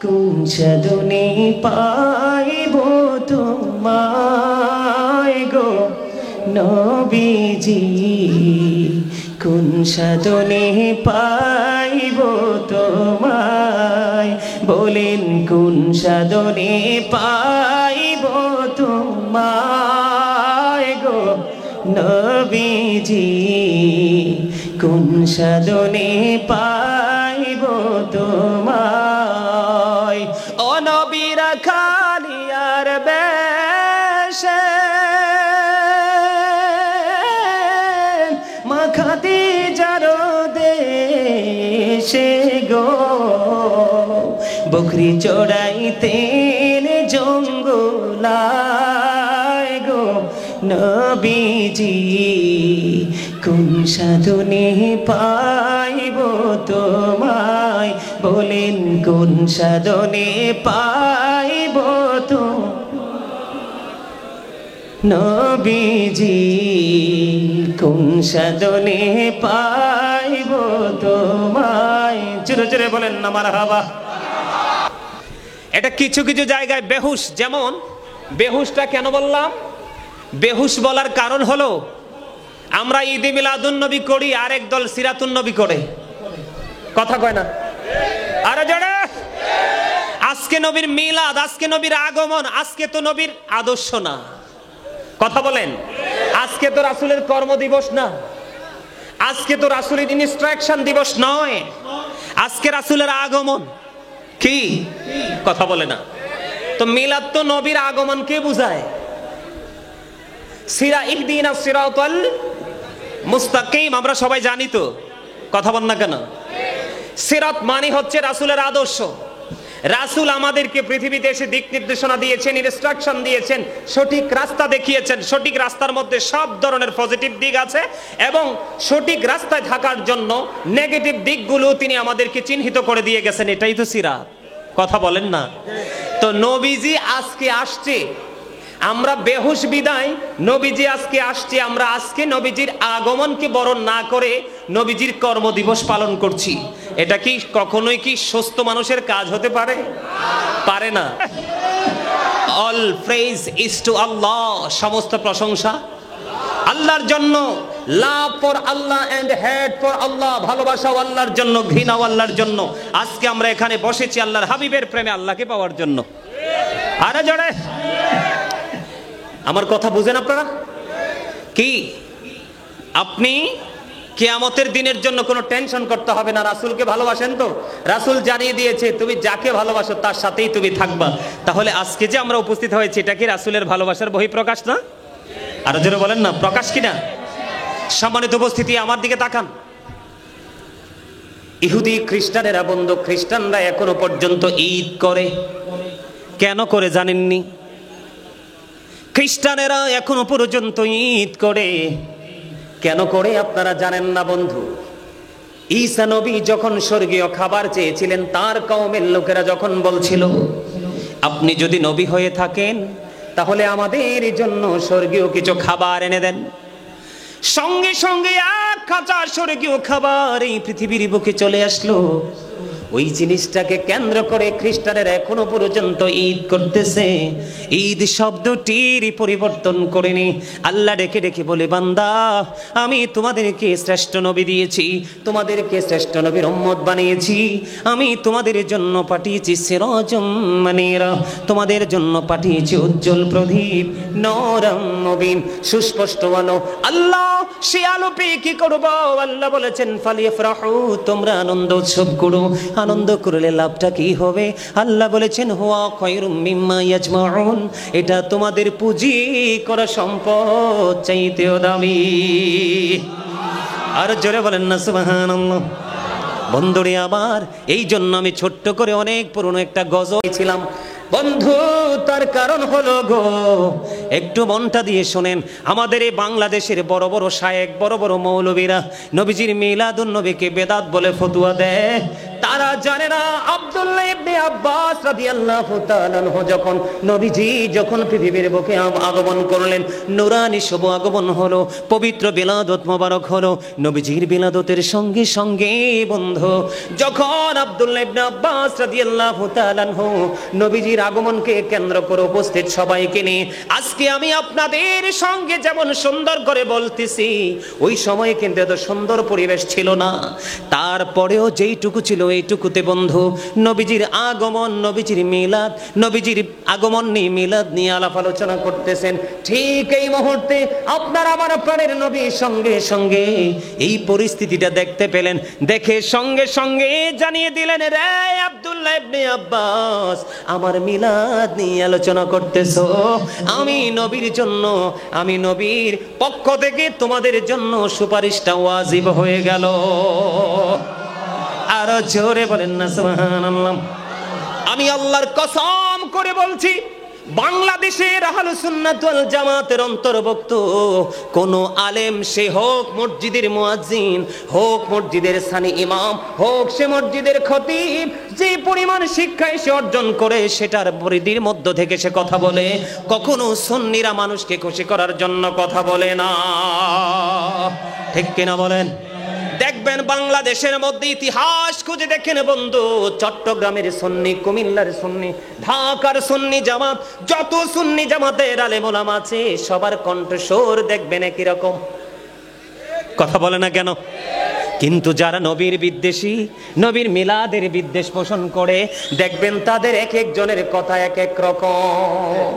কোন সাধনে পাইব তোমায় গো নবীজি, কোন সাধনে পাইব তোমায়, বলেন কোন সাধনে পাইব তোমায় গো নবীজি, কোন সাধনে পাইব তোমায়। ও নবীরা খালিয়ার বেশে মাখাতি যারো দেশে গো, বকরি চড়াইতেন জঙ্গলায় গো নবীজি, কোন সাধনে পাইব তোমায়, বলেন কোন সাধনে পাইব তো নবীজি, কোন সাধনে পাইব তোমায়। জোরে জোরে বলেন না মারহাবা। এটা কিছু কিছু জায়গায় বেহুশ, যেমন বেহুশটা কেন বললাম? বেহুশ বলার কারণ হলো আমরা ঈদে মিলাদুন নবী করি, আর একদল সিরাতুন নবী করে। কথা কয় না? আরে জোরে। আজকে নবীর মিলাদ, আজকে নবীর আগমন, আজকে তো নবীর আদর্শ না। কথা বলেন। আজকে তো রাসূলের কর্মদিবস না, আজকে তো রাসূলের ইনস্ট্রাকশন দিবস নয়, আজকে রাসূলের আগমন। কি কথা বলে না? তো মিলাদ তো নবীর আগমনকে বোঝায়। সিরা ইহদিনাস সিরাতাল মুস্তাকিম আমরা সবাই জানি তো, কথা বল না কেন? সিরাত মানে হচ্ছে রাসূলের আদর্শ। রাসূল আমাদেরকে পৃথিবীতে এসে দিক নির্দেশনা দিয়েছেন, ইনস্ট্রাকশন দিয়েছেন, সঠিক রাস্তা দেখিয়েছেন। সঠিক রাস্তার মধ্যে সব ধরনের পজিটিভ দিক আছে এবং সঠিক রাস্তায় থাকার জন্য নেগেটিভ দিকগুলো তিনি আমাদেরকে চিহ্নিত করে দিয়ে গেছেন। এটাই তো সিরাত। কথা বলেন না? তো নবীজি আজকে আসছে, আমরা বেহুশ বিদায় নবীজি আজকে আসছে, আমরা আজকে নবীজির আগমনকে বরণ না করে নবীজির কর্মদিবস পালন করছি। এটা কি কখনোই কি সুস্থ মানুষের কাজ হতে পারে? পারে না। All praise is to Allah, সমস্ত প্রশংসা আল্লাহর জন্য। Love for Allah and hate for Allah, ভালোবাসাও আল্লাহর জন্য, ঘৃণাও আল্লাহর জন্য। আজকে আমরা এখানে বসেছি আল্লাহর হাবিবের প্রেমে, আল্লাহকে পাওয়ার জন্য। আরে জোরে। আমার কথা বুঝেন আপনারা? কি আপনি কিয়ামতের দিনের জন্য কোনো টেনশন করতে হবে না। রাসূলকে ভালোবাসেন তো? রাসূল জানিয়ে দিয়েছে তুমি যাকে ভালোবাসো তার সাথেই তুমি থাকবা। তাহলে আজকে যে আমরা উপস্থিত হয়েছি, এটা কি রাসূলের ভালোবাসার বহিঃপ্রকাশ না? আরো জোরে বলেন না, প্রকাশ কিনা? সম্মানিত উপস্থিতি, আমার দিকে তাকান। ইহুদি খ্রিস্টানেরা বন্ধু, খ্রিস্টানরা এখনো পর্যন্ত ঈদ করে। কেন করে জানেননি? খ্রিস্টানেরা এখনো পর্যন্ত ঈদ করে। কেন করে আপনারা জানেন না বন্ধু? ঈসা নবী যখন স্বর্গীয় খাবার চেয়েছিলেন, তার কওমের লোকেরা যখন বলছিল আপনি যদি নবী হয়ে থাকেন তাহলে আমাদের জন্য স্বর্গীয় কিছু খাবার এনে দেন, সঙ্গে সঙ্গে এক খাঁচা স্বর্গীয় খাবার এই পৃথিবীর বুকে চলে আসলো। ওই জিনিসটাকে কেন্দ্র করে খ্রিস্টানেরা এখনো পর্যন্ত ঈদ করতেছে। ঈদ শব্দটির পরিবর্তন করেনি। আল্লাহ ডেকে ডেকে বলে, বান্দা আমি তোমাদেরকে শ্রেষ্ঠ নবী দিয়েছি, তোমাদেরকে শ্রেষ্ঠ নবীর উম্মত বানিয়েছি। আমি তোমাদের জন্য পাঠিয়েছি সিরাজুম মুনীরা, তোমাদের জন্য পাঠিয়েছি উজ্জ্বল প্রদীপ, নূরুম মুবিন, সুস্পষ্ট আলো। আল্লাহ সে আলো পেয়ে কি করবো? আল্লাহ বলেছেন ফালিয়াফরাহু, তোমরা আনন্দ উৎসব করো। আনন্দ করলে লাভটা কি হবে? আল্লাহ বলেছেন হুয়া খায়রুম মিম্মা ইয়াজমাউন, এটা তোমাদের পুঁজি করা সম্পদ চাইতেও দামি। আর জোরে বলেন না সুবহানাল্লাহ। বন্ধুরে আমার, এই জন্য আমি ছোট্ট করে অনেক পুরনো একটা গজল ছিলাম। বন্ধু তার কারণ হলো গো, একটু মনটা দিয়ে শোনেন, আমাদের এই বাংলাদেশের বড় বড় শায়েখ, বড় বড় মৌলবীরা নবীজির মিলাদুন নবীকে বেদাত বলে ফতোয়া দেয়। তারা জানে না আব্দুল্লাহ ইবনে আব্বাস রাদিয়াল্লাহু তাআলা আনহু যখন পৃথিবীর বুকে আগমন করলেন, নূরানি শুভ আগমন হলো, পবিত্র বিলাদত মোবারক হলো। নবীজির বিলাদতের সঙ্গে সঙ্গে বন্ধু, যখন আব্দুল্লাহ ইবনে আব্বাস রাদিয়াল্লাহু তাআলা আনহু নবীজির আগমনকে কেন্দ্র করে উপস্থিত সবাইকে নিয়ে আজকে আমি আপনাদের সঙ্গে যেমন সুন্দর করে বলতেছি, ওই সময় কিন্তু এত সুন্দর পরিবেশ ছিল না। তারপরেও যেইটুকু ছিল এইটুকুতে বন্ধু নবীজির আগমন, নবীজির মিলাদ, নবীজির আগমন নিয়ে মিলাদ নিয়ে আলাপ আলোচনা করতেছেন। ঠিক এই মুহূর্তে আপনার আমার প্রাণের নবী সঙ্গে সঙ্গে এই পরিস্থিতিটা দেখতে পেলেন, দেখে সঙ্গে সঙ্গে জানিয়ে দিলেন, রে আব্দুল্লাহ ইবনে আব্বাস, আমার মিলাদ নিয়ে আলোচনা করতেছো, আমি নবীর জন্য, আমি নবীর পক্ষ থেকে তোমাদের জন্য সুপারিশটা ওয়াজিব হয়ে গেল। আরো জোরে বলেন না সুবহানাল্লাহ। আমি আল্লাহর কসম করে বলছি, বাংলাদেশের আহলুস সুন্নাত ওয়াল জামাতের অন্তর্ভুক্ত কোন আলেম, সে হোক মসজিদের মুয়াজ্জিন, হোক মসজিদের সানি ইমাম, হোক সে মসজিদের খতিব, যে পরিমাণ শিক্ষা সে অর্জন করে সেটার পরিধির মধ্য থেকে সে কথা বলে, কখনো সুন্নিরা মানুষকে খুশি করার জন্য কথা বলে না। ঠিক কিনা বলেন? দেখবেন বাংলাদেশের মধ্যে ইতিহাস খুঁজে দেখেন বন্ধু, চট্টগ্রামের সুন্নি, কুমিল্লার সুন্নি, ঢাকার সুন্নি জামাত, যত সুন্নি জামাতের আলেম ওলামা আছে সবার কণ্ঠস্বর দেখবেন একই রকম। কথা বলে না কেন? কিন্তু যারা নবীর বিদ্বেষী, নবীর মিলাদের বিদ্বেষ পোষণ করে, দেখবেন তাদের এক একজনের কথা এক এক রকম।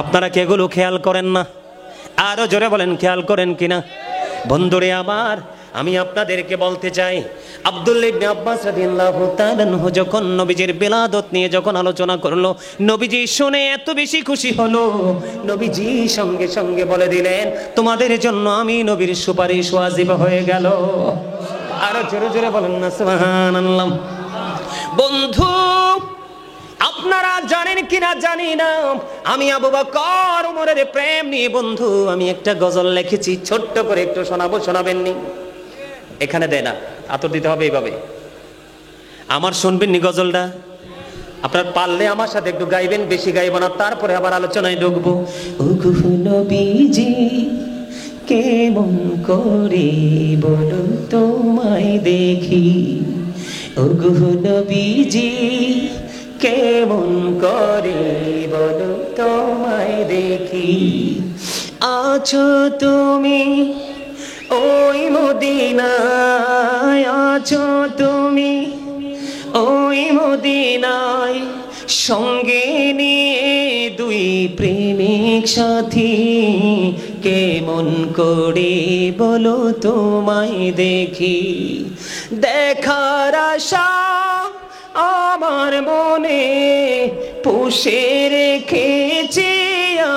আপনারা কি এগুলো খেয়াল করেন না? আরো জোরে বলেন, খেয়াল করেন কিনা? বন্ধুরে আমার, আমি আপনাদেরকে বলতে চাই, আব্দুল্লাহ ইবনে আব্বাস রাদিয়াল্লাহু তাআলা আনহু যখন নবীজির বিলাদত নিয়ে যখন আলোচনা করলো, নবীজি শুনে এত বেশি খুশি হলো, নবীজি সঙ্গে সঙ্গে বলে দিলেন, তোমাদের জন্য আমি নবীর সুপারিশ ওয়াজিব হয়ে গেল। আরো জোরে জোরে বলেন না সুবহানাল্লাহ। বন্ধু, আপনারা জানেন কিনা জানি না, আমি আবু বকর ওমরের প্রেম নিয়ে বন্ধু আমি একটা গজল লিখেছি, ছোট্ট করে একটু শোনাবো, শোনাবেন নি? এখানে দেয় না, আতর দিতে হবে এইভাবে। আমার শুনবেন নি গজলটা? আপনার পারলে আমার সাথে একটু গাইবেন, বেশি গাইব না, তারপরে আবার আলোচনায় ঢুকবো। ওগো নবীজি কেমন করে বলো তোমায় দেখি, ওগো নবীজি কেমন করে বলো তোমায় দেখি, আছো তুমি ওই মদিনায়, আছো তুমি ওই মদিনায়, সঙ্গে নিয়ে দুই প্রেমিক সাথী, কেমন করে বলো তোমায় দেখি, দেখার আশা আমার মনে পুষে রেখেছি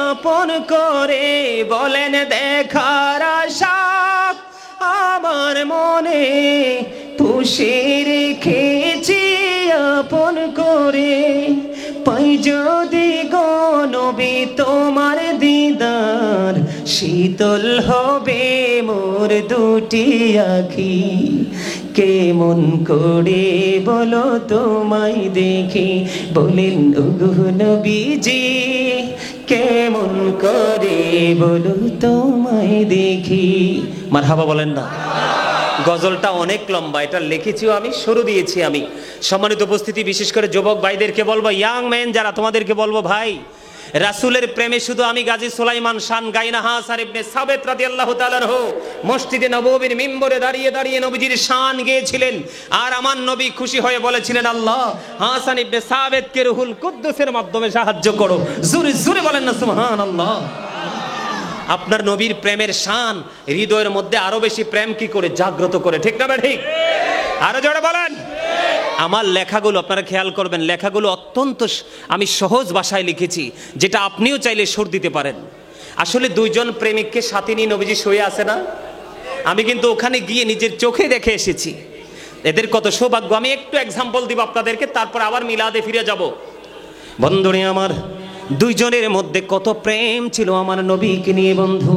আপন করে, বলেন দেখার আশা আমার মনে পুষে রেখেছি আপন করে, পাই যদি গো নবী তোমার দিদার, শীতল হবে মোর দুটি আখি, কেমন করে বলো তোমায় দেখি, বলেন ওগো নবীজি কেমন করে বলো তোমায় দেখি। মারহাবা বলেন না? গজলটা অনেক লম্বা, এটা লিখেছিও আমি, শুরু দিয়েছি আমি। সম্মানিত উপস্থিতি, বিশেষ করে যুবক ভাইদেরকে বলবো, ইয়াং ম্যান যারা, তোমাদেরকে বলবো ভাই, রাসূলের প্রেমে শুধু আমি গাজী সুলাইমান শান গাই না, হাসান ইবনে সাবিত রাদিয়াল্লাহু তাআলা আনহু মসজিদে নববীর মিম্বরে দাঁড়িয়ে দাঁড়িয়ে নবীজির শান গেয়েছিলেন, আর আমার নবী খুশি হয়ে বলেছিলেন, আল্লাহ হাসান ইবনে সাবিতকে রুহুল কুদ্দুসের মাধ্যমে সাহায্য করো। জোরে জোরে বলেন না সুবহানাল্লাহ। আপনার নবীর প্রেমের শান হৃদয়ের মধ্যে আরো বেশি প্রেম কি করে জাগ্রত করে, ঠিক না ঠিক? আরো জোরে বলেন। আমার লেখাগুলো আপনারা খেয়াল করবেন, লেখাগুলো অত্যন্ত আমি সহজ ভাষায় লিখেছি, যেটা আপনিও চাইলে সুর দিতে পারেন। আসলে দুইজন প্রেমিককে সাথে নিয়ে নবীজি শুয়ে আছে না, আমি কিন্তু ওখানে গিয়ে নিজের চোখে দেখে এসেছি, এদের কত সৌভাগ্য। আমি একটু এক্সাম্পল দিব আপনাদেরকে, তারপর আবার মিলাদে ফিরে যাব। বন্ধুরে আমার, দুইজনের মধ্যে কত প্রেম ছিল আমার নবীকে নিয়ে বন্ধু।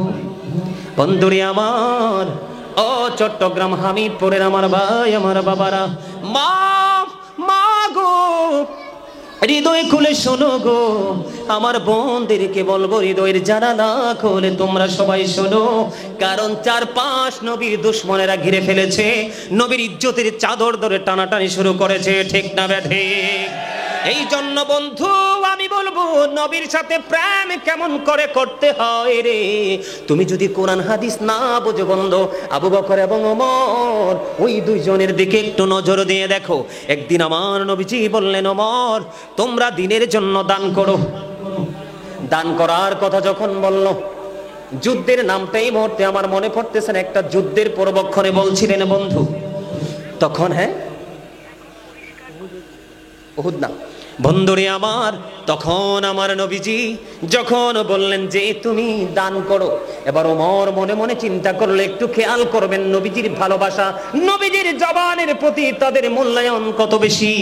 বন্ধুরে আমার, ও চট্টগ্রাম হামিদপুরের আমার ভাই, আমার বাবারা, মা মা গো, হৃদয় খুলে শোনো গো, আমার বোনদেরকে বলবো হৃদয়ের জানালা খুলে তোমরা সবাই শোনো। কারণ 4-5 নবীর দুশমনেরা ঘিরে ফেলেছে, নবীর ইজ্জতের চাদর ধরে টানাটানি শুরু করেছে, ঠিক না বেঠে? এই জন্য বন্ধু আমি বলবো, নবীর সাথে প্রেম কেমন করে করতে হয় রে। তুমি যদি কোরআন হাদিস না বুঝো বন্ধু, আবু বকর এবং ওমর ওই দুইজনের দিকে একটু নজর দিয়ে দেখো। একদিন আমার নবীজি বললেন, ওমর তোমরা দিনের জন্য দান করো। দান করার কথা যখন বলল, যুদ্ধের নামটাই মুহূর্তে আমার মনে পড়তেছে না, একটা যুদ্ধের পূর্বক্ষণে বলছিলেন বন্ধু, তখন হ্যাঁ উহুদ না বন্ধুরে আমার, তখন আমার নবীজি যখন বললেন যে তুমি দান করো, এবার ওমর মনে মনে চিন্তা করলো, একটু খেয়াল করবেন নবীজির ভালোবাসা, নবীজির জবানের প্রতি তাদের মূল্যায়ন কত বেশি।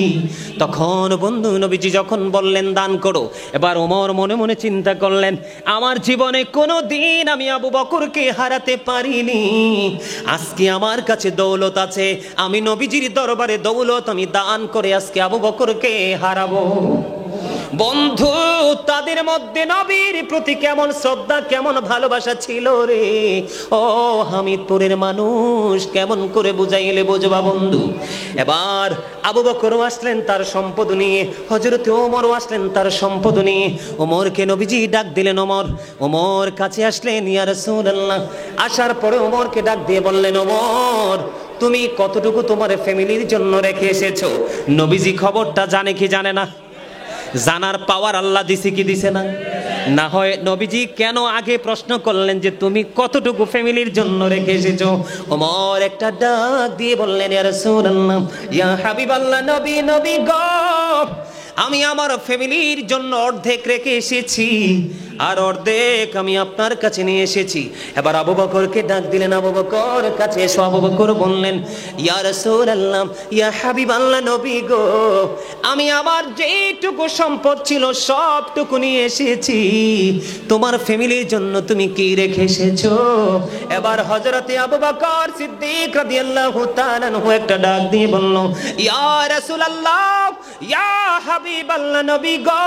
তখন বন্ধু নবীজি যখন বললেন দান করো, এবার ওমর মনে মনে চিন্তা করলেন, আমার জীবনে কোনো দিন আমি আবু বকরকে হারাতে পারিনি, আজকে আমার কাছে দৌলত আছে, আমি নবীজির দরবারে দৌলত আমি দান করে আজকে আবু বকরকে হারাবো। বন্ধু তাদের মধ্যে নবীর প্রতি কেমন শ্রদ্ধা, কেমন ভালোবাসা ছিল রে। ও হামিদপুরের মানুষ, কেমন করে বুঝাইলে বুঝবা বন্ধু। এবার আবু বকরও আসলেন তার সম্পদ নিয়ে, হযরত ওমরও আসলেন তার সম্পদ নিয়ে। ওমরকে নবীজি ডাক দিলেন, ওমর। ওমর কাছে আসলেন, ইয়া রাসূলুল্লাহ। আসার পরে ওমরকে ডাক দিয়ে বললেন, ওমর তুমি কতটুকু তোমার ফ্যামিলির জন্য রেখে এসেছো? নবীজি খবরটা জানে কি জানে না? জানার পাওয়ার আল্লাহ দিছে কি দিছে না? না হয় নবীজি কেন আগে প্রশ্ন করলেন যে তুমি কতটুকু ফ্যামিলির জন্য রেখে এসেছো? ওমর একটা ডাক দিয়ে বললেন, ইয়া রাসূলুল্লাহ, ইয়া হাবিবাল্লাহ, নবী নবী গো, আমি আমার ফ্যামিলির জন্য অর্ধেক রেখে এসেছি, আর অর্ধেক আমি আপনার কাছে নিয়ে এসেছি। এবার আবু বকরকে ডাক দিলেন, আবু বকর কাছে এসো। আবু বকর বললেন, ইয়া রাসূলুল্লাহ, ইয়া হাবিবাল্লাহ, নবী গো, আমি আমার যেটুকু সম্পদ ছিল সবটুকু নিয়ে এসেছি, তোমার ফ্যামিলির জন্য তুমি কি রেখে এসেছো? এবার হযরতে আবু বকর সিদ্দিক রাদিয়াল্লাহু তাআলা আনহু একটা ডাক দিয়ে বলল, ইয়া রাসূলুল্লাহ, ইয়া হাবিবাল্লাহ, নবী গো,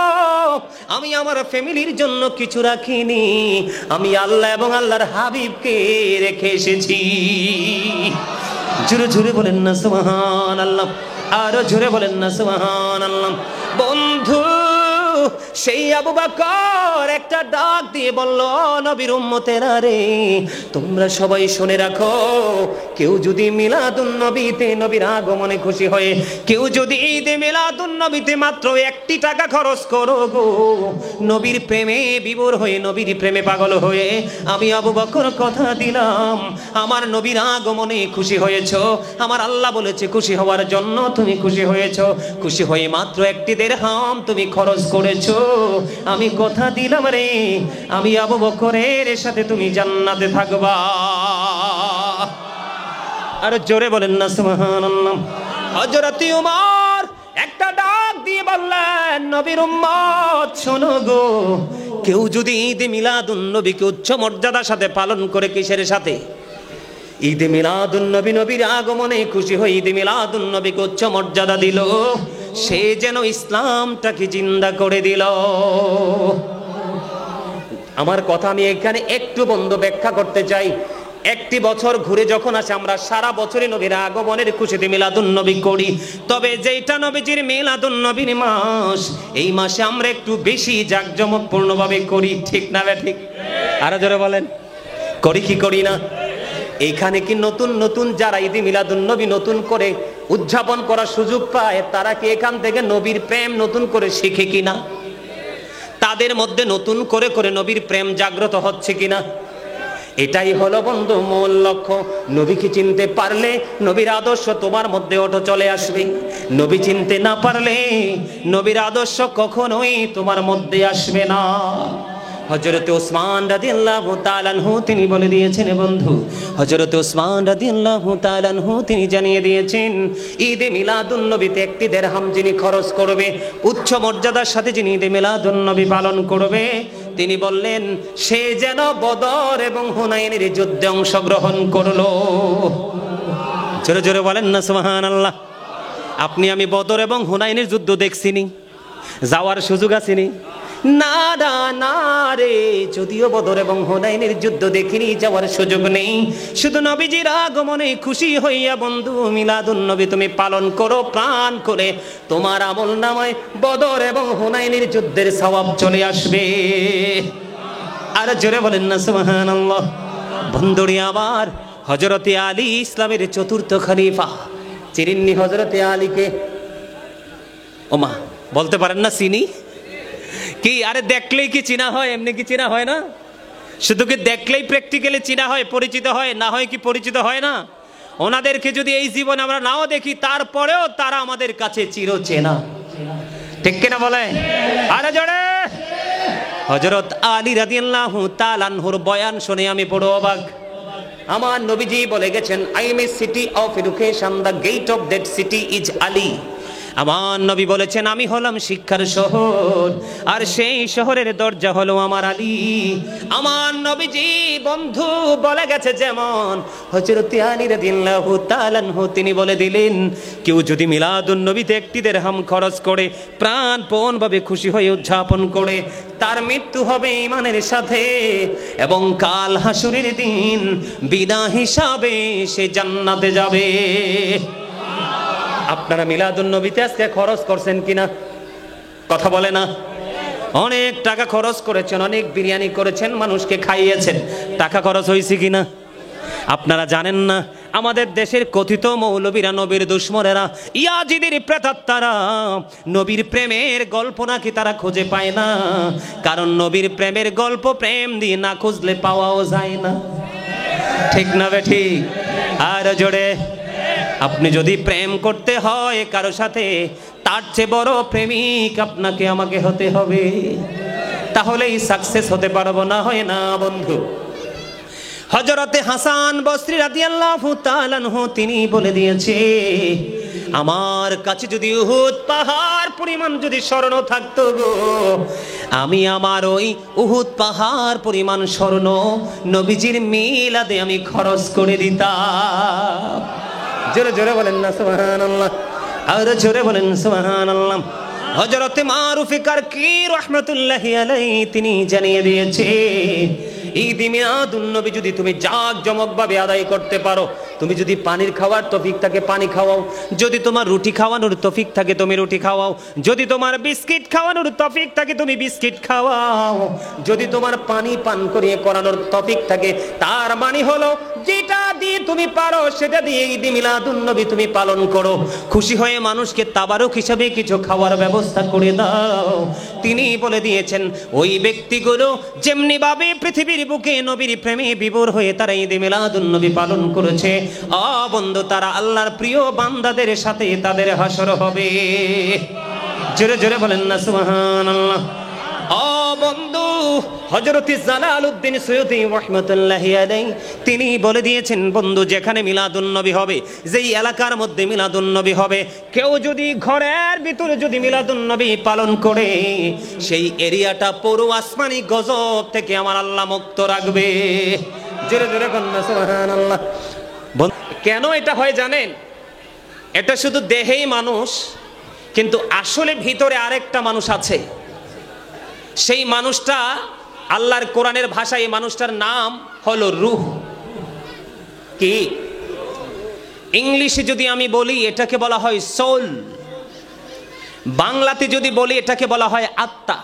আমি আমার ফ্যামিলির জন্য কিছু রাখিনি, আমি আল্লাহ এবং আল্লাহর হাবিবকে রেখে এসেছি। জোরে জোরে বলেন না সুবহানাল্লাহ, আরো জোরে বলেন না সুবহানাল্লাহ। বন্ধু সেই আবু বকর একটা ডাক দিয়ে বলল, নবীর উম্মতেরা রে, তোমরা সবাই শুনে রাখো, কেউ যদি মিলাদুন নবীতে, নবীর আগমনে খুশি হয়ে, কেউ যদি ঈদে মিলাদুন নবীতে মাত্র 1 টাকা খরচ করো গো, নবীর প্রেমে বিভোর হয়ে, নবীর প্রেমে পাগল হয়ে, আমি আবু বকর কথা দিলাম, আমার নবীর আগমনে খুশি হয়েছো, আমার আল্লাহ বলেছে খুশি হওয়ার জন্য তুমি খুশি হয়েছো, খুশি হয়ে মাত্র 1 দিরহাম তুমি খরচ করেছো, আমি কথা দিলাম রে, আমি আবু বকরের সাথে তুমি জান্নাতে থাকবা। আর জোরে বলেন না সুবহানাল্লাহ। হযরত ওমর একটা ডাক দিয়ে বললেন, নবীর উম্মত শোনো গো, কেউ যদি ঈদে মিলাদুন নবীকে উচ্চ মর্যাদার সাথে পালন করে, কিসের সাথে? ঈদে মিলাদুন নবী, নবীর আগমনে খুশি হয়ে ঈদে মিলাদুন নবীকে উচ্চ মর্যাদা দিল, সে যেন ইসলামটাকে জিন্দা করে দিল। আমার কথা আমি এখানে একটু বন্ধু ব্যাখ্যা করতে চাই। একটি বছর ঘুরে যখন আসে, আমরা সারা বছরই নবীর আগমনের খুশিতে মিলাদুন নবী করি, তবে যেটা নবীজির মিলাদুন নবীর মাস, এই মাসে আমরা একটু বেশি জাঁকজমকপূর্ণভাবে করি, ঠিক না ঠিক? আরো জোরে বলেন, করি কি করি না? এইখানে কি নতুন নতুন যারা ঈদে মিলাদুন নবী নতুন করে উদযাপন করার সুযোগ পায়, তারা কি এখান থেকে নবীর প্রেম নতুন করে শিখে কিনা? তাদের মধ্যে নতুন করে করে নবীর প্রেম জাগ্রত হচ্ছে কিনা? এটাই হলো বন্ধু মূল লক্ষ্য। নবীকে চিনতে পারলে নবীর আদর্শ তোমার মধ্যে অটো চলে আসবে, নবী চিনতে না পারলে নবীর আদর্শ কখনোই তোমার মধ্যে আসবে না। হযরত ওসমান রাদিয়াল্লাহু তাআলা আনহু তিনি বলে দিয়েছেন বন্ধু, হযরত ওসমান রাদিয়াল্লাহু তাআলা আনহু তিনি জানিয়ে দিয়েছেন, ঈদে মিলাদুন নবীতে একটি দিরহাম যিনি খরচ করবে, উচ্চ মর্যাদার সাথে যিনি ঈদে মিলাদুন নবী পালন করবে, তিনি বললেন সে যেন বদর এবং হুনাইনের যুদ্ধে অংশগ্রহণ করলো। জোরে জোরে বলেন না সুবহানাল্লাহ। আপনি আমি বদর এবং হুনাইনের যুদ্ধ দেখছিনি, যাওয়ার সুযোগ আসেনি? না না না রে, যদিও বদর এবং হুনাইনের যুদ্ধ দেখিনি, যাওয়ার সুযোগ নেই। শুধু নবীজির আগমনে খুশি হইয়া বন্ধু মিলাদুন নবী তুমি পালন করো প্রাণ করে, তোমার আমল নামায় বদর এবং হুনাইনের যুদ্ধের সওয়াব চলে আসবে। আর জোরে বলেন না সুবহানাল্লাহ। বন্ধুরে আমার, হযরতে আলী ইসলামের চতুর্থ খলিফা, চিনেননি হযরতে আলীকে? ওমা বলতে পারেন না চিনি কি? আরে দেখলেই কি চিনা হয়? এমনি কি চিনা হয় না? শুধু কি দেখলেই প্র্যাকটিক্যালি চিনা হয়, পরিচিত হয়? না হয় কি পরিচিত হয় না? ওনাদেরকে যদি এই জীবনে আমরা নাও দেখি, তারপরেও তারা আমাদের কাছে চিরচেনা, ঠিক কিনা বলে? আরে জোরে। হযরত আলী রাদিয়াল্লাহু তাআলা আনহুর বয়ান শুনে আমি বড় অবাক। আমার নবীজি বলে গেছেন, I am a city of education, the gate of that city is Ali. আমার নবী বলেছেন আমি হলাম শিক্ষার শহর, আর সেই শহরের দরজা হলো আমার আলী। আমার নবীজি বন্ধু বলে গেছে যেমন, হযরত আলী রাদিয়াল্লাহু তাআলা আনহু তিনি বলে দিলেন, কেউ যদি মিলাদুন নবীতে একটি দিরহাম খরচ করে প্রাণপণ ভাবে খুশি হয়ে উদযাপন করে, তার মৃত্যু হবে ঈমানের সাথে, এবং কাল হাসরের দিন বিনা হিসাবে সে জান্নাতে যাবে। আপনারা মিলাদুন নবীতে আজকে খরচ করছেন কিনা? কথা বলে না? অনেক টাকা খরচ করেছেন, অনেক বিরিয়ানি করেছেন, মানুষকে খাইয়েছেন, টাকা খরচ হয়েছে কিনা? আপনারা জানেন না আমাদের দেশের কথিত মৌলবীরা, নবীর দুশমনেরা, ইয়াজিদের প্রেতাত্মারা নবীর প্রেমের গল্প নাকি তারা খুঁজে পায় না, কারণ নবীর প্রেমের গল্প প্রেম দিয়ে না খুঁজলে পাওয়াও যায় না, ঠিক না বে ঠিক? আর জোরে। আপনি যদি প্রেম করতে হয় কারো সাথে, তার চেয়ে বড় প্রেমিক আপনাকে আমাকে হতে হবে, তাহলেই সাকসেস হতে পারবো, না হয় না বন্ধু। হযরতে হাসান বসরি রাদিয়াল্লাহু তাআলা আনহু তিনি বলে দিয়েছে, আমার কাছে যদি উহুদ পাহাড় পরিমাণ যদি স্বর্ণ থাকতো গো, আমি আমার ওই উহুদ পাহাড় পরিমাণ স্বর্ণ নবীজির মিলাদে আমি খরচ করে দিতাম। জোরে জোরে বলেন না সুবহানাল্লাহ। আর জোরে বলেন সুবহানাল্লাহ। হযরতে মারুফে কারকি রাহমাতুল্লাহি আলাইহি তিনি জানিয়ে দিয়েছে, ঈদ মিলাদুন নবী যদি তুমি জাঁকজমক ভাবে আদায় করতে পারো, তুমি যদি পানির খাওয়ার তৌফিক থাকে পানি খাওয়াও, যদি তোমার রুটি খাওয়ানোর তৌফিক থাকে তুমি রুটি খাওয়াও, যদি তোমার বিস্কিট খাওয়ানোর তৌফিক থাকে তুমি বিস্কিট খাওয়াও, যদি তোমার পানি পান করিয়ে করানোর তৌফিক থাকে, তার মানে হলো যেটা দিয়ে তুমি পারো সেটা দিয়ে ঈদ মিলাদুন নবী তুমি পালন করো। খুশি হয়ে মানুষকে তাবারুক হিসাবে কিছু খাওয়ার ব্যবস্থা করে দাও। তিনি বলে দিয়েছেন, ওই ব্যক্তিগুলো যেমনি ভাবে পৃথিবীর বুকে নবীর প্রেমে বিভোর হয়ে তারা ঈদ মিলাদুন নবী পালন করেছে, বন্ধু তারা আল্লাহর প্রিয় বান্দাদের সাথে তাদের হাসর হবে। জোরে জোরে বলেন না সুবহানাল্লাহ। বন্ধু হযরত জালালউদ্দিন সৈয়দী রাহমাতুল্লাহি আলাইহি তিনি বলে দিয়েছেন, বন্ধু যেখানে মিলাদুন নবী হবে, যেই এলাকার মধ্যে মিলাদুন নবী হবে, কেউ যদি ঘরের ভিতরে যদি মিলাদুন নবী পালন করে, সেই এরিয়াটা পুরো আসমানি গজব থেকে আমার আল্লাহ মুক্ত রাখবে। জোরে জোরে বলেন না সুবহানাল্লাহ। কেন এটা হয় জানেন? এটা শুধু দেহেই মানুষ, কিন্তু আসলে ভিতরে আরেকটা মানুষ আছে। সেই মানুষটা আল্লাহর কোরআনের ভাষায় এই মানুষটার নাম হলো রূহ। কি ইংলিশে যদি আমি বলি এটাকে বলা হয় সোল, বাংলাতে যদি বলি এটাকে বলা হয় আত্মা।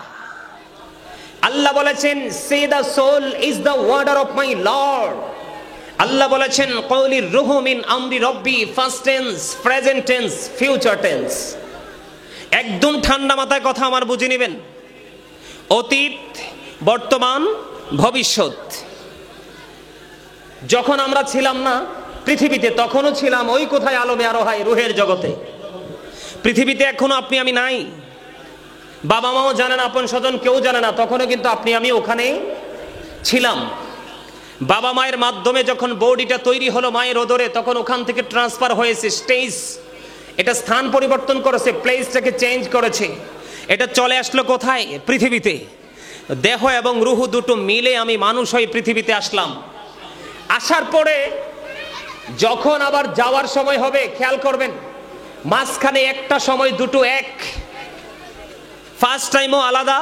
আল্লাহ বলেছেন, সে the soul is the order of my lord. Allah বলেছেন, কওলির রূহু মিন আমরি রব্বি, first tense, present tense, future tense. একদম ঠান্ডা মাথায় কথা আমার বুঝে নেবেন। অতীত, বর্তমান, ভবিষ্যৎ। যখন আমরা ছিলাম না পৃথিবীতে, তখনও ছিলাম ওই কোথায় আলমে আরোহায় রুহের জগতে। পৃথিবীতে এখনো আপনি আমি নাই। বাবা মাও জানে না, আপন স্বজন কেউ জানে না, তখনও কিন্তু আপনি আমি ওখানে ছিলাম। বাবা মায়ের মাধ্যমে যখন বডিটা তৈরি হলো মায়ের ওদরে, তখন ওখান থেকে ট্রান্সফার হয়েছে স্টেজ, এটা স্থান পরিবর্তন করেছে, প্লেসটাকে চেঞ্জ করেছে। এটা চলে আসলো কোথায়? পৃথিবীতে। দেহ এবং রুহু দুটো মিলে আমি মানুষ হয়ে পৃথিবীতে আসলাম। আসার পরে যখন আবার যাওয়ার সময় হবে, খেয়াল করবেন মাঝখানে একটা সময় দুটো এক, ফার্স্ট টাইমও আলাদা,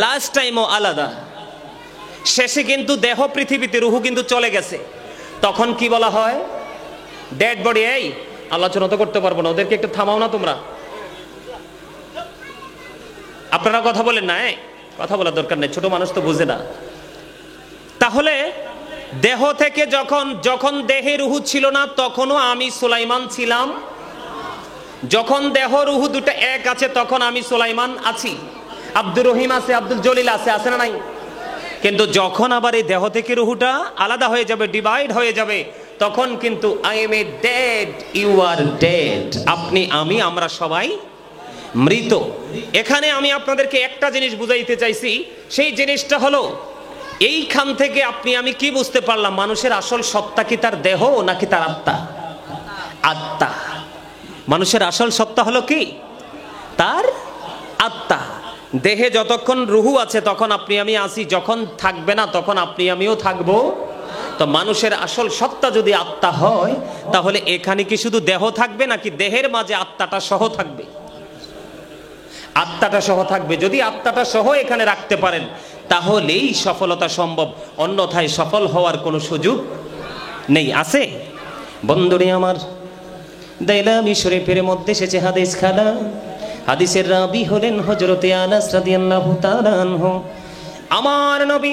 লাস্ট টাইমও আলাদা। শেষে কিন্তু দেহ পৃথিবীতে, রুহু কিন্তু চলে গেছে। তখন কি বলা হয়? Dead body. এই আলোচনা তো করতে পারবো না, ওদেরকে একটু থামাও না তোমরা, আপনারা কথা বলেন না, কথা বলার দরকার নেই, ছোট মানুষ তো বুঝে না। তাহলে দেহ থেকে যখন দেহে রুহু ছিল না, তখনও আমি সুলাইমান ছিলাম। যখন দেহ রুহু দুটো এক আছে, তখন আমি সুলাইমান আছি, আব্দুর রহিম আছে, আব্দুল জলিল আছে, আছে না নাই? কিন্তু যখন আবার এই দেহ থেকে রুহুটা আলাদা হয়ে যাবে, ডিভাইড হয়ে যাবে, তখন কিন্তু I am a dead, you are dead. আপনি আমি আমরা সবাই মৃত। এখানে আমি আপনাদেরকে একটা জিনিস বুঝাইতে চাইছি, সেই জিনিসটা হলো এইখান থেকে আপনি আমি কি বুঝতে পারলাম? মানুষের আসল সত্তা কি তার দেহ নাকি তার আত্মা? আত্মা। মানুষের আসল সত্তা হলো কি? তার আত্মা। দেহে যতক্ষণ রুহু আছে তখন আপনি আমি আছি, যখন থাকবে না তখন আপনি আমিও থাকবো। তো মানুষের আসল সত্তা যদি আত্মা হয়, তাহলে এখানে কি শুধু দেহ থাকবে নাকি দেহের মাঝে আত্মাটা সহ থাকবে? আত্মাটা সহ থাকবে। যদি আত্মাটা সহ এখানে রাখতে পারেন, তাহলেই সফলতা সম্ভব, অন্যথায় সফল হওয়ার কোনো সুযোগ নেই। আছে বন্ধুরে আমার, দাইলামি শরীফের মধ্যে এসেছে হাদিস খানা। হাদিসের রাবি হলেন হযরতে আনাস রাদিয়াল্লাহু তাআলা আনহু। আমার নবী,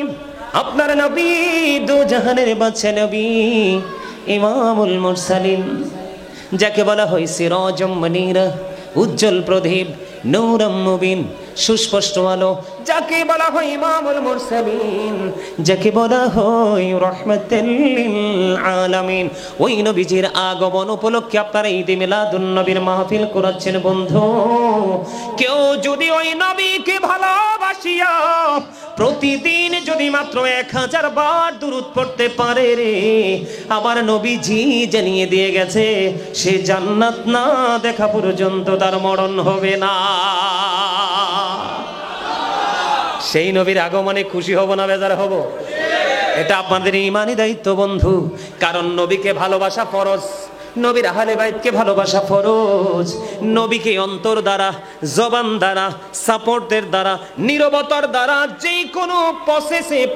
আপনার নবী, দু জাহানের বাদশা নবী, ইমামুল মুরসালিন, যাকে বলা হয় সিরাজুম মুনীরা, উজ্জ্বল প্রদীপ, নূরুম মুবিন, সুস্পষ্ট আলো, যাকে বলা হয় ইমামুল মুরসালিন, যাকে বলা হয় রাহমাতুল লিল আলামিন। ওই নবীজির আগমন উপলক্ষে আপনারা ঈদে মিলাদুন নবীর মাহফিল করাচ্ছেন। বন্ধু, কেউ যদি ওই নবীকে ভালোবাসিয়া প্রতিদিন যদি মাত্র 1000 বার দুরূদ পড়তে পারে রে, আমার নবীজি জানিয়ে দিয়ে গেছে, সে জান্নাত না দেখা পর্যন্ত তার মরণ হবে না। সেই নবীর আগমনে খুশি হব না বেজার হব? এটা আপনাদের ঈমানি দায়িত্ব বন্ধু। কারণ নবীকে ভালোবাসা ফরজ, নবীর আহলে বাইতকে ভালোবাসা ফরজ। নবীকে অন্তর দ্বারা, জবান দ্বারা, সাপোর্টের দ্বারা, নীরবতার দ্বারা, যে কোনো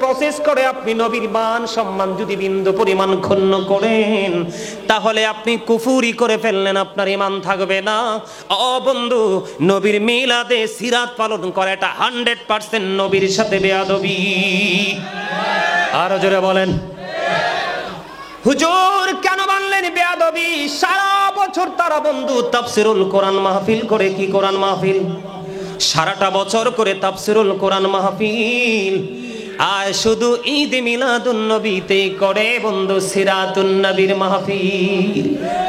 প্রসেস করে আপনি নবীর মান সম্মান যদি বিন্দু পরিমাণ ক্ষুণ্ণ করেন, তাহলে আপনি কুফরি করে ফেললেন, আপনার ঈমান থাকবে না। ও বন্ধু, নবীর মিলাদে সিরাত পালন করে এটা 100% নবীর সাথে বেয়াদবি। আরো জোরে বলেন, হুজুর কেন বললেন বেয়াদবি? সারা বছর তারা বন্ধু তাফসিরুল কোরআন মাহফিল করে। কি কোরআন মাহফিল? সারাটা বছর করে তাফসিরুল কোরআন মাহফিল। আর শুধু ঈদ মিলাদুন নবীতে করে বন্ধু সিরাতুন নবীর মাহফিল।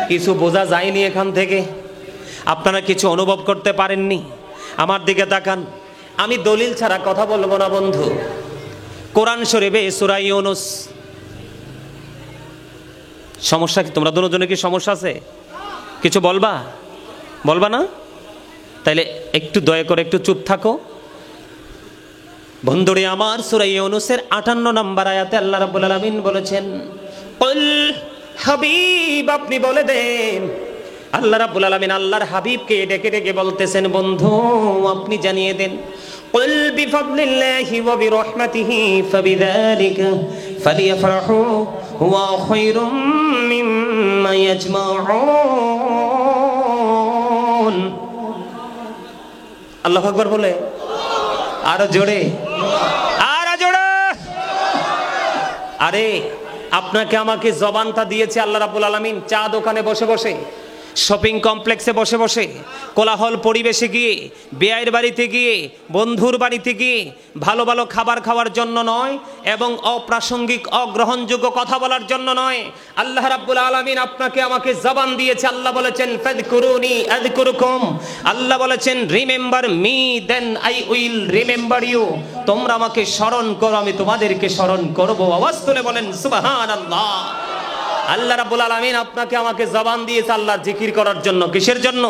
কিছু বোঝা যায়নি এখান থেকে? আপনারা কিছু অনুভব করতে পারেননি? আমার দিকে তাকান, আমি দলিল ছাড়া কথা বলবো না বন্ধু। কোরআন শরীফে সূরা ইউনূস, সমস্যা কি? তোমরা দুজনে কি সমস্যা আছে? কিছু বলবা না? তাইলে একটু দয়া করে একটু চুপ থাকো বন্ধুরে আমার। সূরা ইউনূসের 58 নম্বর আয়াতে আল্লাহ রাব্বুল আলামিন বলেছেন, কুল হাবিব, আপনি বলে দেন। আল্লাহ রাব্বুল আলামিন আল্লাহর হাবিবকে ডেকে ডেকে বলতেছেন, বন্ধু আপনি জানিয়ে দেন, কুল বিফাদলিল্লাহি ওয়া বিরহমাতিহি ফাবিযালিকা ফালিয়াফরাহু হুয়া খায়রুম মিম্মা ইয়াজমাউন। আল্লাহু আকবার বলে আরো জোরে, আরো জোরে। আরে আপনাকে আমাকে জবানটা দিয়েছে আল্লাহ রাব্বুল আলামিন চা দোকানে বসে বসে। শপিং কমপ্লেক্সে বসে বসে, কোলাহল পরিবেশে গিয়ে, বেয়াইয়ের বাড়িতে গিয়ে, বন্ধুর বাড়িতে গিয়ে ভালো ভালো খাবার খাওয়ার জন্য নয়, এবং অপ্রাসঙ্গিক অগ্রহণযোগ্য কথা বলার জন্য নয়। আল্লাহ রাব্বুল আলামিন আপনাকে আমাকে জবান দিয়েছে। আল্লাহ বলেছেন ফাযকুরুনি আযকুরুকুম, আল্লাহ বলেছেন remember me then I will remember you. তোমরা আমাকে স্মরণ করো, আমি তোমাদেরকে স্মরণ করব। আওয়াজ তুলে বলেন সুবহানাল্লাহ। আল্লাহ রাব্বুল আলামিন আপনাকে আমাকে জবান দিয়েছে আল্লাহর জিকির করার জন্য। কিসের জন্য?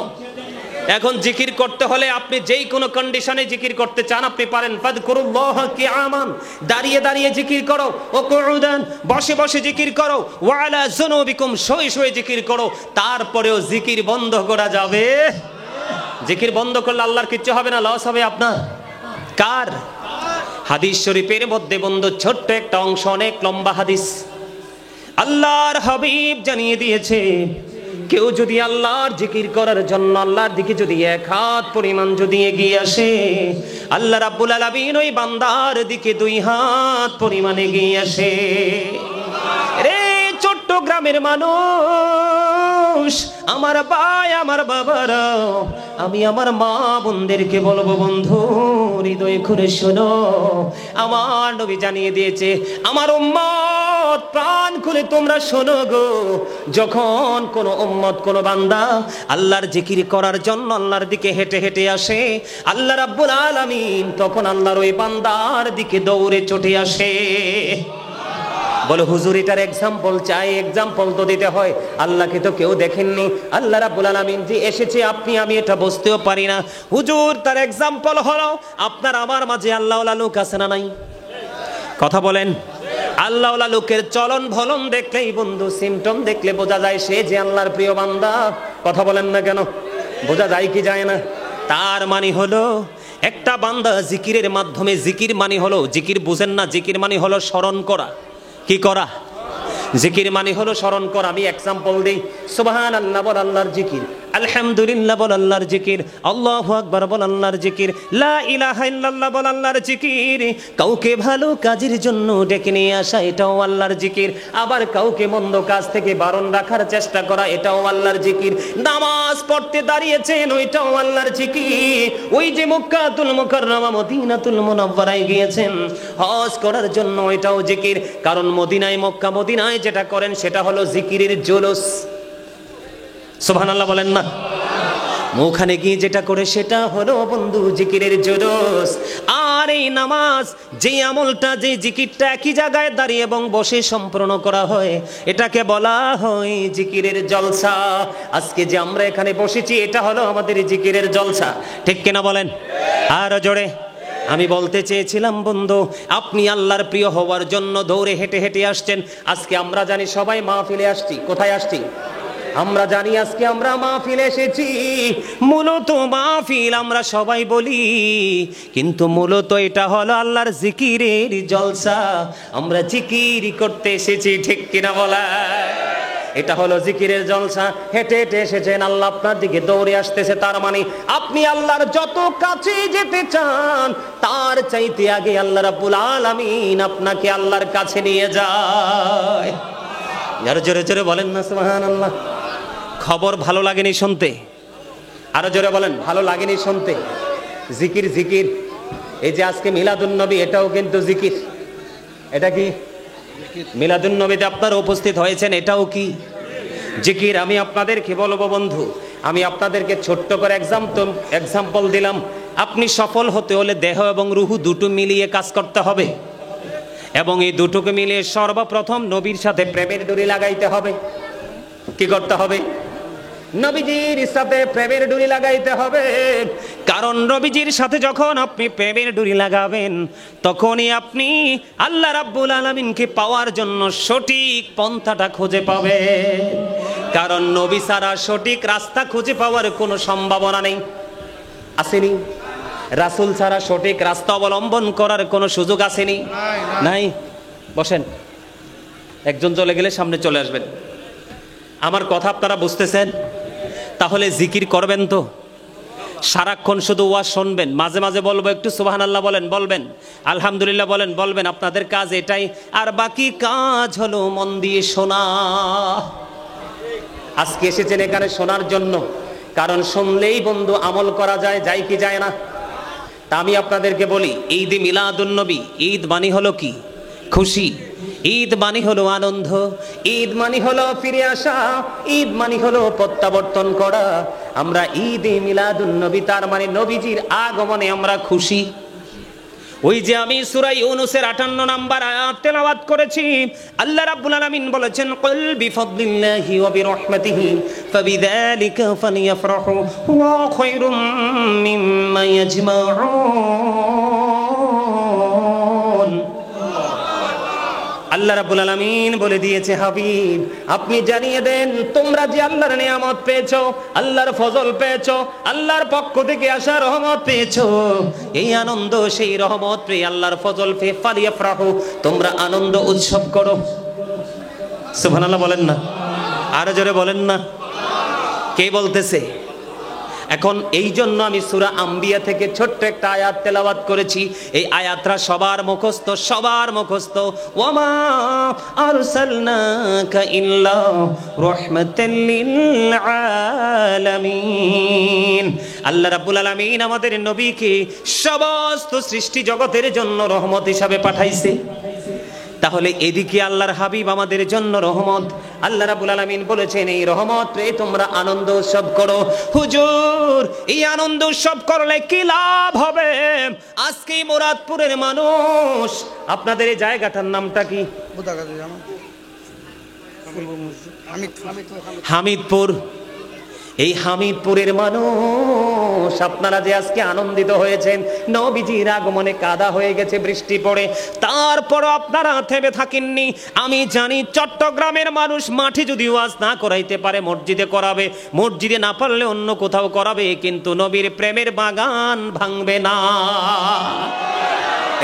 এখন জিকির করতে হলে আপনি যেই কোনো কন্ডিশনে জিকির করতে চান আপনি পারেন। ফাযকুরুল্লাহ কিয়ামান, দাঁড়িয়ে দাঁড়িয়ে জিকির করো, ও কুউদান, বসে বসে জিকির করো, ওয়া আলা যুনুবিকুম, শুয়ে শুয়ে জিকির করো। তারপরেও জিকির বন্ধ করা যাবে? জিকির বন্ধ করলে আল্লাহর কিচ্ছু হবে না, লস হবে আপনার। কার? হাদিস শরীফের মধ্যে বন্ধু ছোট্ট একটা অংশ, অনেক লম্বা হাদিস। আল্লাহর হাবিব জানিয়ে দিয়েছে, কেউ যদি আল্লাহর জিকির করার জন্য আল্লাহর দিকে যদি এক হাত পরিমাণ যদি এগিয়ে আসে, আল্লাহ রাব্বুল আলামিন ওই বান্দার দিকে 2 হাত পরিমাণ এগিয়ে আসে। রে ছোট্ট গ্রামের মানুষ, আমার ভাই, আমার বাবারা, আমি আমার মা বোনদেরকে বলবো, বন্ধু হৃদয় খুলে শোনো, আমার নবী জানিয়ে দিয়েছে, আমার উম্মত প্রাণ খুলে তোমরা শোনো গো। যখন কোন উম্মত, কোন বান্দা আল্লাহর জিকির করার জন্য আল্লাহর দিকে হেঁটে হেঁটে আসে, আল্লাহ রাব্বুল আলামিন তখন আল্লাহর ওই বান্দার দিকে দৌড়ে ছুটে আসে। বলে হুজুর এটার এক্সাম্পল চাই। এক্সাম্পল তো দিতে হয়, আল্লাহকে তো কেউ দেখেননি, আল্লাহ রাব্বুল আলামিন যে এসেছে আপনি আমি এটা বুঝতেও পারি না। হুজুর তার এক্সাম্পল হলো আপনার আমার মাঝে আল্লাহওয়ালা লোক আছে না নাই? কথা বলেন। আল্লাহওয়ালা লোকের চলন ভলন দেখলেই বন্ধু, সিমটম দেখলে বোঝা যায় সে যে আল্লাহর প্রিয় বান্দা। কথা বলেন না কেন? বোঝা যায় কি যায় না? তার মানে হলো একটা বান্দা জিকিরের মাধ্যমে, জিকির মানে হলো, জিকির বুঝেন না, জিকির মানে হলো স্মরণ করা। কি করা? জিকির মানে হলো স্মরণ করা। আমি এক্সাম্পল দেই, সুবহানাল্লাহ বল আল্লাহর জিকির, আলহামদুলিল্লাহ বল আল্লাহর জিকির, আল্লাহু আকবার বল আল্লাহর জিকির, লা ইলাহা ইল্লাল্লাহ বল আল্লাহর জিকির। কাউকে ভালো কাজের জন্য ডেকে নিয়ে আসা, এটাও আল্লাহর জিকির। আবার কাউকে মন্দ কাজ থেকে বারণ রাখার চেষ্টা করা, এটাও আল্লাহর জিকির। নামাজ পড়তে দাঁড়িয়েছেন, ওইটাও আল্লাহর জিকির। ওই যে মক্কাতুল মুকাররমা, মদিনাতুল মুনাওয়ারায় গিয়েছেন হজ করার জন্য, ওইটাও জিকির। কারণ মদিনায়, মক্কা মদিনায় যেটা করেন সেটা হলো জিকিরের জুলুস। সুবহানাল্লাহ বলেন না? ওখানে গিয়ে যেটা করে সেটা হলো বন্ধু জিকিরের জুলুস। আর এই নামাজ, যে আমলটা, যে জিকিরটা একই জায়গায় দাঁড়িয়ে এবং বসে সম্পূর্ণ করা হয়, এটাকে বলা হয় জিকিরের জলসা। আজকে যে আমরা এখানে বসেছি এটা হলো আমাদের জিকিরের জলসা। ঠিক কিনা বলেন? আর জোরে। আমি বলতে চেয়েছিলাম বন্ধু, আপনি আল্লাহর প্রিয় হওয়ার জন্য দৌড়ে হেঁটে হেঁটে আসছেন। আজকে আমরা জানি সবাই মাহফিলে আসছি। কোথায় আসছি? আমরা জানি আজকে আমরা মাহফিলে এসেছি। মূলত মাহফিল আমরা সবাই বলি, কিন্তু মূলত এটা হলো আল্লাহর জিকিরের জলসা। আমরা জিকির করতে এসেছি। ঠিক কিনা বলা? এটা হলো জিকিরের জলসা। হেঁটে হেঁটে এসেছেন, আল্লাহ আপনার দিকে দৌড়ে আসতেছে। তার মানে আপনি আল্লাহর যত কাছে যেতে চান তার চাইতে আগে আল্লাহ রাব্বুল আলামিন আপনাকে আল্লাহর কাছে নিয়ে যায়। আরো জোরে জোরে বলেন না সুবহানাল্লাহ। খবর ভালো লাগেনি শুনতে? আরো জোরে বলেন, ভালো লাগেনি শুনতে? জিকির, জিকির। এই যে আজকে মিলাদুন নবী, এটাও কিন্তু জিকির। এটা কি? মিলাদুন নবীতে আপনারা উপস্থিত হয়েছেন, এটাও কি জিকির? আমি আপনাদেরকে বলবো বন্ধু, আমি আপনাদেরকে ছোট্ট করে এক্সাম্পল দিলাম। আপনি সফল হতে হলে দেহ এবং রুহু দুটো মিলিয়ে কাজ করতে হবে, এবং এই দুটোকে মিলিয়ে সর্বপ্রথম নবীর সাথে প্রেমের ডুরি লাগাইতে হবে। কি করতে হবে? নবীজির সাথে প্রেমের ডুরি লাগাইতে হবে। কারণ নবীজির সাথে যখন আপনি প্রেমের ডুরি লাগাবেন, তখনই আপনি আল্লাহ রাব্বুল আলামিনকে পাওয়ার জন্য সঠিক পন্থাটা খুঁজে পাবেন। কারণ নবী ছাড়া সঠিক রাস্তা খুঁজে পাওয়ার কোনো সম্ভাবনা নেই। আসেনি? রাসূল ছাড়া সঠিক রাস্তা অবলম্বন করার কোনো সুযোগ আসেনি? নাই। বসেন, একজন চলে গেলে সামনে চলে আসবেন। আমার কথা আপনারা বুঝতেছেন? তাহলে জিকির করবেন তো? সারাক্ষণ শুধু ওয়াজ শুনবেন? মাঝে মাঝে বলবো একটু সুবহানাল্লাহ বলেন, বলবেন আলহামদুলিল্লাহ বলেন, বলবেন। আপনাদের কাজ এটাই। আর বাকি কাজ হলো মন দিয়ে শোনা। আজকে এসেছেন এখানে শোনার জন্য, কারণ শুনলেই বন্ধু আমল করা যায়, যায় কি যায় না? তা আমি আপনাদেরকে বলি, ঈদ মিলাদুন নবী, ঈদ মানে হলো কি? খুশি। ঈদ মানে হলো আনন্দ, ঈদ মানে হলো ফিরে আসা, ঈদ মানে হলো প্রত্যাবর্তন করা। আমরা ঈদে মিলাদুন নবী, তার মানে নবীজির আগমনে আমরা খুশি। ওই যে আমি সূরা ইউনূসের 58 নম্বর আয়াত তেলাওয়াত করেছি, আল্লাহ রাব্বুল আলামিন বলেছেন, কুল বিফাদলিল্লাহি ওয়া বিরহমাতিহি ফাবিযালিকা ফালইফরাহু হুয়া খায়রুম মিম্মা ইয়াজমাউন। আল্লাহ রাব্বুল আলামিন বলে দিয়েছে, হাবিব আপনি জানিয়ে দেন, তোমরা যে আল্লাহর নিয়ামত পেয়েছো, আল্লাহর ফজল পেয়েছো, আল্লাহর পক্ষ থেকে আসা রহমত পেয়েছো, এই আনন্দ সেই রহমত পেয়ে, আল্লাহর ফজল পেয়ে ফালিয়াফরাহু, তোমরা আনন্দ উৎসব করো। সুবহানাল্লাহ বলেন না, আরো জোরে বলেন না। কে বলতেছে? এখন এই জন্য আমি সূরা আম্বিয়া থেকে ছোট্ট একটা আয়াত তেলাওয়াত করেছি। এই আয়াতটা সবার মুখস্থ, সবার মুখস্থ। ওয়ামা আরসালনাকা ইল্লা রাহমাতাল লিল আলামিন। আল্লাহ রাব্বুল আলামিন আমাদের নবীকে সমস্ত সৃষ্টি জগতের জন্য রহমত হিসাবে পাঠাইছে। তাহলে এদিকে আল্লাহর হাবিব আমাদের জন্য রহমত। আল্লাহ রাব্বুল আলামিন বলেছেন, এই রহমত পেয়ে তোমরা আনন্দ উৎসব করো। হুজুর এই আনন্দ উৎসব করলে কি লাভ হবে? আজকে মুরাদপুরের মানুষ, আপনাদের এই জায়গাটার নামটা কি? হামিদপুর। এই হামিদপুরের মানুষ আপনারা যে আজকে আনন্দিত হয়েছেন, নবীজির আগমনে কাদা হয়ে গেছে বৃষ্টি পড়ে, তারপরও আপনারা থেমে থাকেননি। আমি জানি চট্টগ্রামের মানুষ মাঠে যদি ওয়াজ না করাইতে পারে মসজিদে করাবে, মসজিদে না পারলে অন্য কোথাও করাবে, কিন্তু নবীর প্রেমের বাগান ভাঙবে না।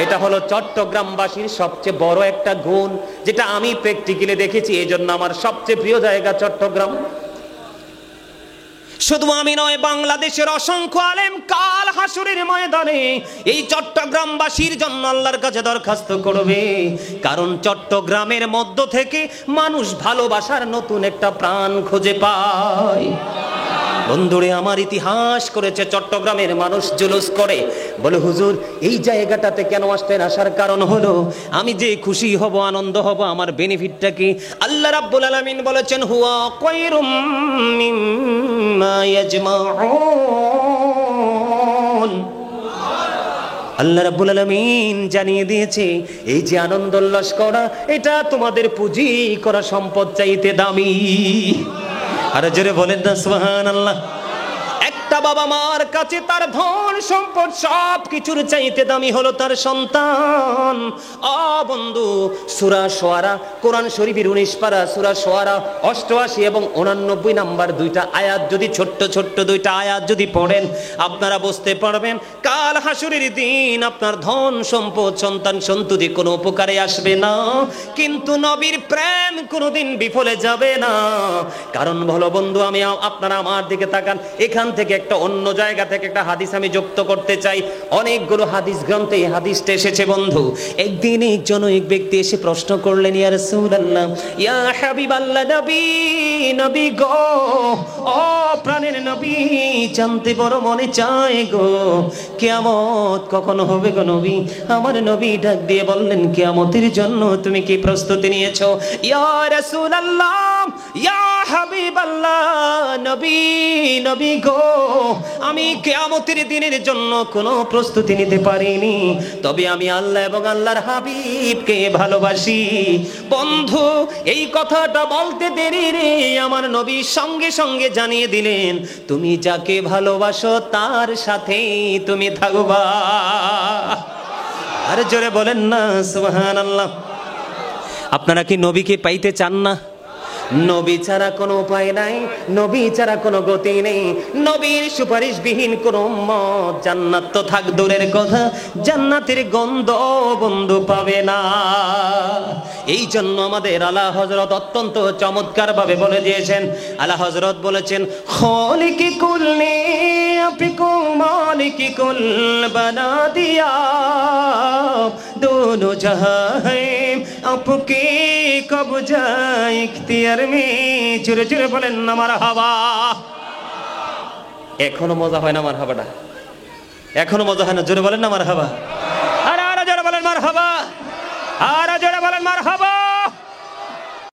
এটা হলো চট্টগ্রামবাসীর সবচেয়ে বড় একটা গুণ, যেটা আমি প্র্যাকটিক্যালি দেখেছি। এই জন্য আমার সবচেয়ে প্রিয় জায়গা চট্টগ্রাম। শুধু আমি নয়, বাংলাদেশের অসংখ্য আলেম কাল হাসরের ময়দানে এই চট্টগ্রামবাসীর জন্য আল্লাহর কাছে দরখাস্ত করবে, কারণ চট্টগ্রামের মধ্য থেকে মানুষ ভালোবাসার নতুন একটা প্রাণ খুঁজে পায়। বন্ধুরে, আমার ইতিহাস করেছে, চট্টগ্রামের মানুষ জুলুস করে, বলে হুজুর এই জায়গাটাতে কেন আসতেন? আসার কারণ হলো আমি যে খুশি হব, আনন্দ হব, আমার বেনিফিটটা কি? আল্লাহ রাব্বুল আলামিন বলেছেন, হুয়া খায়রুম মিম্মা ইয়াজমাউন। আল্লাহ রাব্বুল আলামিন জানিয়ে দিয়েছে, এই যে আনন্দ উল্লাস করা, এটা তোমাদের পুঁজি করা সম্পদ চাইতে দামি। আর জোরে বলেন না সুবহানাল্লাহ। একটা বাবা মার কাছে তার ধন সম্পদ সব কিছুর চাইতে দামি হলো তার সন্তান। বন্ধু, সূরা শুআরা, কোরআন শরীফের 19 পারা সূরা শুআরা 88 এবং 89 নাম্বার দুইটা আয়াত যদি ছোট্ট ছোট্ট দুইটা আয়াত যদি পড়েন, আপনারা বুঝতে পারবেন কাল হাসরের দিন আপনার ধন সম্পদ সন্তান সন্ততি কোনো উপকারে আসবে না, কিন্তু নবীর প্রেম কোনোদিন বিফলে যাবে না। কারণ বলো বন্ধু, আমি আপনারা আমার দিকে তাকান, এখান থেকে একটা অন্য জায়গা থেকে একটা হাদিস আমি যুক্ত করতে চাই। অনেকগুলো হাদিস গ্রন্থে এই হাদিসটা এসেছে বন্ধু। একদিন একজন এক ব্যক্তি এসে প্রশ্ন করলেন, ইয়া রাসূলুল্লাহ, ইয়া হাবিবাল্লাহ, নবী, নবী গো, ও প্রাণের নবী, জানতে বড় মনে চায় গো, কিয়ামত কখন হবে গো নবী? আমার নবী ডাক দিয়ে বললেন, কিয়ামতের জন্য তুমি কি প্রস্তুতি নিয়েছো? ইয়া রাসূলুল্লাহ, ইয়া হাবিবাল্লাহ, নবী, নবী গো, আমি কিয়ামতের দিনের জন্য কোনো প্রস্তুতি নিতে পারিনি, তবে আমি আল্লাহ এবং আল্লাহর হাবিবকে ভালোবাসি। বন্ধু, এই কথাটা বলতে দেরি রে, আমার নবী সঙ্গে সঙ্গে জানিয়ে দিলেন, তুমি যাকে ভালোবাসো তার সাথেই তুমি থাকবা। আর জোরে বলেন না সুবহানাল্লাহ। আপনারা কি নবীকে পাইতে চান না? নবী ছাড়া কোনো উপায় নাই, নবী ছাড়া কোনো গতি নেই, নবীর সুপারিশবিহীন কোনো উম্মত জান্নাত তো থাক দূরের কথা, জান্নাতের গন্ধ বন্ধু পাবে না। এই জন্য আমাদের আলা হযরত অত্যন্ত চমৎকার ভাবে বলে দিয়েছেন। আলা হযরত বলেছেন, খালিকি কুল্লি আপিকু মালিকি কুল বানা দিয়া, দোনো জাহান आपके कब्जा इख्तियार में জোরে জোরে বলেন না মারহাবা এখনো মজা হয় না মারহাবাটা এখনো মজা হয় না জোরে বলেন না মারহাবা আর জোরে বলেন মারহাবা আর জোরে বলেন মারহাবা